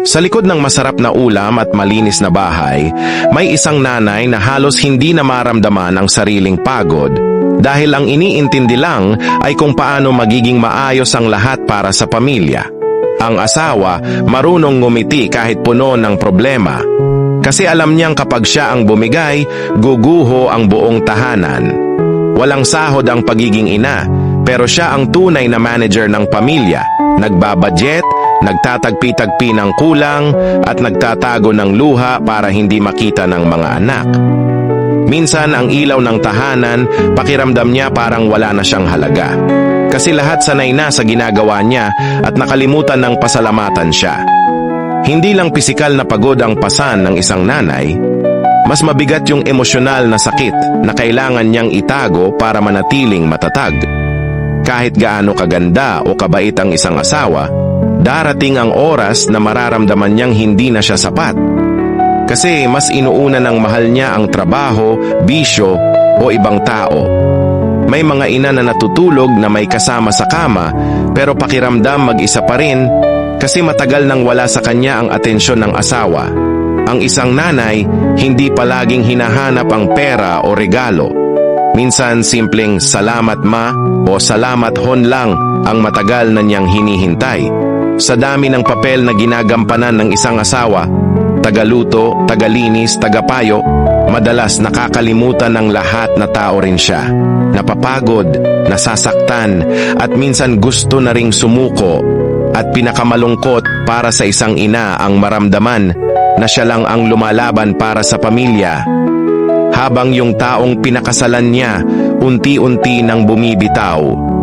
Sa likod ng masarap na ulam at malinis na bahay, may isang nanay na halos hindi na maramdaman ang sariling pagod dahil ang iniintindi lang ay kung paano magiging maayos ang lahat para sa pamilya. Ang asawa marunong ngumiti kahit puno ng problema kasi alam niyang kapag siya ang bumigay, guguho ang buong tahanan. Walang sahod ang pagiging ina, pero siya ang tunay na manager ng pamilya. Nagbabudget, nagtatagpi-tagpi ng kulang, at nagtatago ng luha para hindi makita ng mga anak. Minsan ang ilaw ng tahanan, pakiramdam niya parang wala na siyang halaga. Kasi lahat sanay na sa ginagawa niya at nakalimutan ng pasalamatan siya. Hindi lang pisikal na pagod ang pasan ng isang nanay, mas mabigat yung emosyonal na sakit na kailangan niyang itago para manatiling matatag. Kahit gaano kaganda o kabait ang isang asawa, darating ang oras na mararamdaman niyang hindi na siya sapat. Kasi mas inuuna ng mahal niya ang trabaho, bisyo o ibang tao. May mga ina na natutulog na may kasama sa kama pero pakiramdam mag-isa pa rin kasi matagal nang wala sa kanya ang atensyon ng asawa. Ang isang nanay, hindi palaging hinahanap ang pera o regalo. Minsan simpleng salamat ma o salamat hon lang ang matagal na niyang hinihintay. Sa dami ng papel na ginagampanan ng isang asawa, tagaluto, tagalinis, tagapayo, madalas nakakalimutan ng lahat na tao rin siya. Napapagod, nasasaktan, at minsan gusto na ring sumuko. At pinakamalungkot para sa isang ina ang maramdaman na siya lang ang lumalaban para sa pamilya. Habang yung taong pinakasalan niya, unti-unti nang bumibitaw.